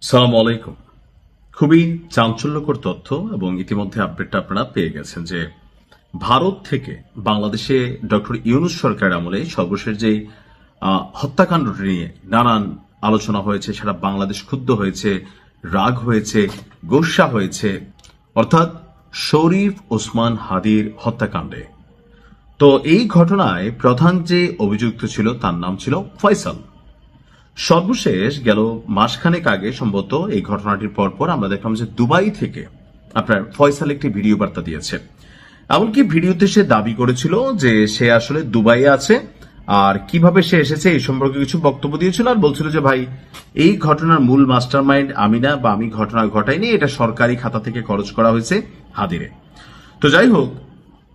সালামু আলাইকুম। খুবই চাঞ্চল্যকর তথ্য এবং ইতিমধ্যে আপডেটটা আপনারা পেয়ে গেছেন যে ভারত থেকে বাংলাদেশে ডক্টর ইউনূস সরকারের আমলে সর্বশেষ যে হত্যাকাণ্ডটি নিয়ে নানান আলোচনা হয়েছে, সেটা বাংলাদেশ ক্ষুব্ধ হয়েছে, রাগ হয়েছে, গোস্বা হয়েছে, অর্থাৎ শরীফ ওসমান হাদির হত্যাকাণ্ডে। তো এই ঘটনায় প্রধান যে অভিযুক্ত ছিল তার নাম ছিল ফয়সাল। সর্বশেষ গেল মাসখানেক আগে সম্ভবত এই ঘটনাটির পরপর আমরা দেখলাম যে দুবাই থেকে আপনার ফয়সাল একটি ভিডিও বার্তা দিয়েছে। এমনকি ভিডিওতে সে দাবি করেছিল যে সে আসলে দুবাইয়ে আছে, আর কিভাবে সে এসেছে এই সম্পর্কে কিছু বক্তব্য দিয়েছিল, আর বলছিল যে ভাই এই ঘটনার মূল মাস্টারমাইন্ড আমি না, বা আমি ঘটনা ঘটাইনি, এটা সরকারি খাতা থেকে খরচ করা হয়েছে হাদিরে। তো যাই হোক,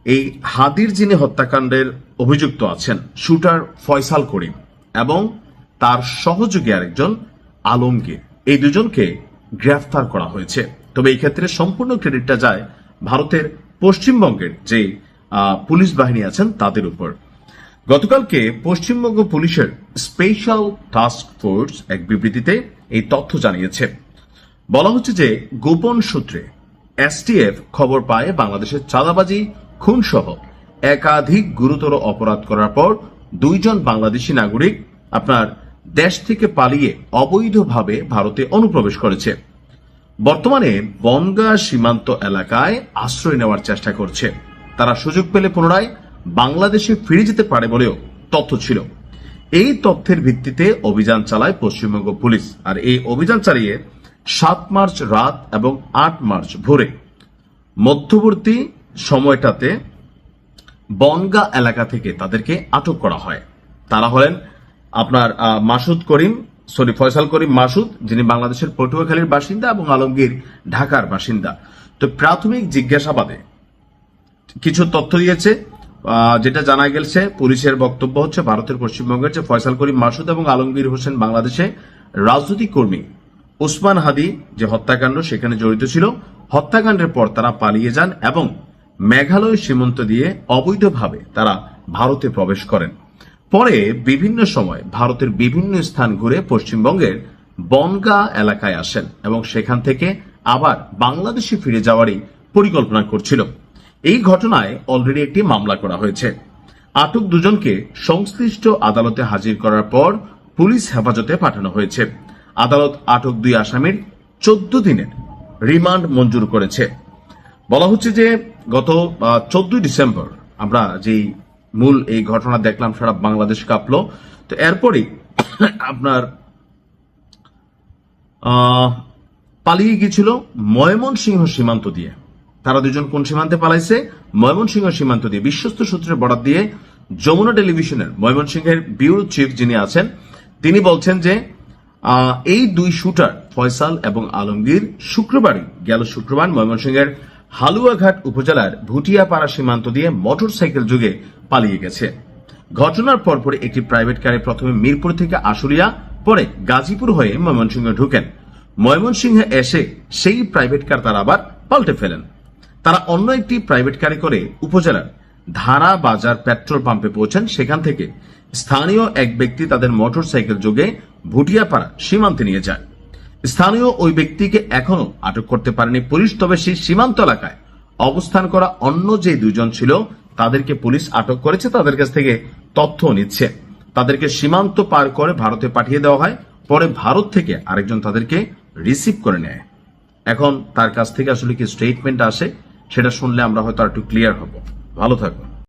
এই হাদির যিনি হত্যাকাণ্ডের অভিযুক্ত আছেন শুটার ফয়সাল করিম এবং তার সহযোগী আরেকজন আলমগীর, এই দুজনকে গ্রেফতার করা হয়েছে। তবে এই ক্ষেত্রে সম্পূর্ণ ক্রেডিটটা যায় ভারতের পশ্চিমবঙ্গের যে পুলিশ বাহিনী আছেন তাদের উপর। গতকালকে পশ্চিমবঙ্গ পুলিশের স্পেশাল টাস্ক ফোর্স এক বিবৃতিতে এই তথ্য জানিয়েছে। বলা হচ্ছে যে গোপন সূত্রে এসটিএফ খবর পায় বাংলাদেশের চাঁদাবাজি, খুন সহ একাধিক গুরুতর অপরাধ করার পর দুইজন বাংলাদেশি নাগরিক আপনার দেশ থেকে পালিয়ে অবৈধভাবে ভারতে অনুপ্রবেশ করেছে। বর্তমানে বনগাঁ সীমান্ত এলাকায় আশ্রয় নেওয়ার চেষ্টা করছে। তারা সুযোগ পেলে পুনরায় বাংলাদেশে ফিরে যেতে পারে বলেও তথ্য ছিল। এই তথ্যের ভিত্তিতে অভিযান চালায় পশ্চিমবঙ্গ পুলিশ, আর এই অভিযান চালিয়ে 7 মার্চ রাত এবং 8 মার্চ ভোরে মধ্যবর্তী সময়টাতে বনগাঁ এলাকা থেকে তাদেরকে আটক করা হয়। তারা হলেন আপনার ফয়সাল করিম মাসুদ, যিনি বাংলাদেশের পটুয়াখালীর বাসিন্দা, এবং আলমগীর ঢাকার বাসিন্দা। তো প্রাথমিক জিজ্ঞাসাবাদে কিছু তথ্য দিয়েছে, যেটা জানা গেছে পুলিশের বক্তব্য হচ্ছে ভারতের পশ্চিমবঙ্গের যে ফয়সাল করিম মাসুদ এবং আলমগীর হোসেন বাংলাদেশে রাজনৈতিক কর্মী ওসমান হাদি যে হত্যাকাণ্ড সেখানে জড়িত ছিল। হত্যাকাণ্ডের পর তারা পালিয়ে যান এবং মেঘালয় সীমান্ত দিয়ে অবৈধভাবে তারা ভারতে প্রবেশ করেন। পরে বিভিন্ন সময় ভারতের বিভিন্ন স্থান ঘুরে পশ্চিমবঙ্গের বনগাঁ এলাকায় আসেন এবং সেখান থেকে আবার বাংলাদেশে ফিরে যাওয়ারই পরিকল্পনা করছিল। এই ঘটনায় অলরেডি একটি মামলা করা হয়েছে। আটক দুজনকে সংশ্লিষ্ট আদালতে হাজির করার পর পুলিশ হেফাজতে পাঠানো হয়েছে। আদালত আটক 2 আসামির 14 দিনের রিমান্ড মঞ্জুর করেছে। বলা হচ্ছে যে গত 14 ডিসেম্বর আমরা যেই মূল এই ঘটনা দেখলাম, সারা বাংলাদেশ কাঁপলো। তো এরপরই আপনার পালিয়ে গিয়েছিল ময়মনসিংহ সীমান্ত দিয়ে। তারা দুজন কোন সীমান্তে পালাইছে? ময়মনসিংহ সীমান্ত দিয়ে। বিশ্বস্ত সূত্রে বরাত দিয়ে যমুনা টেলিভিশনের ময়মনসিংহের ব্যুরো চিফ যিনি আছেন তিনি বলছেন যে এই 2 শুটার ফয়সাল এবং আলমগীর গেল শুক্রবার ময়মনসিংহের হালুয়াঘাট উপজেলার ভুটিয়াপাড়া সীমান্ত দিয়ে মোটরসাইকেল যোগে পালিয়ে গেছে। ঘটনার পরপর একটি প্রাইভেট কারে প্রথমে মিরপুর থেকে আশুলিয়া, পরে গাজীপুর হয়ে ময়মনসিংহে ঢুকেন। ময়মনসিংহে এসে সেই প্রাইভেট কার তারা আবার পাল্টে ফেলেন। তারা অন্য একটি প্রাইভেট কারে করে উপজেলার ধারা বাজার পেট্রোল পাম্পে পৌঁছান। সেখান থেকে স্থানীয় এক ব্যক্তি তাদের মোটরসাইকেল যোগে ভুটিয়াপাড়া সীমান্তে নিয়ে যায়। স্থানীয় ওই ব্যক্তিকে এখনো আটক করতে পারেনি পুলিশ। তবে সেই সীমান্ত এলাকায় অবস্থান করা অন্য যে 2 জন ছিল তাদেরকে পুলিশ আটক করেছে, তাদের কাছ থেকে তথ্য নিচ্ছে। তাদেরকে সীমান্ত পার করে ভারতে পাঠিয়ে দেওয়া হয়। পরে ভারত থেকে আরেকজন তাদেরকে রিসিভ করে নেয়। এখন তার কাছ থেকে আসলে কি স্টেটমেন্ট আসে সেটা শুনলে আমরা হয়তো আর একটু ক্লিয়ার হব। ভালো থাকুন।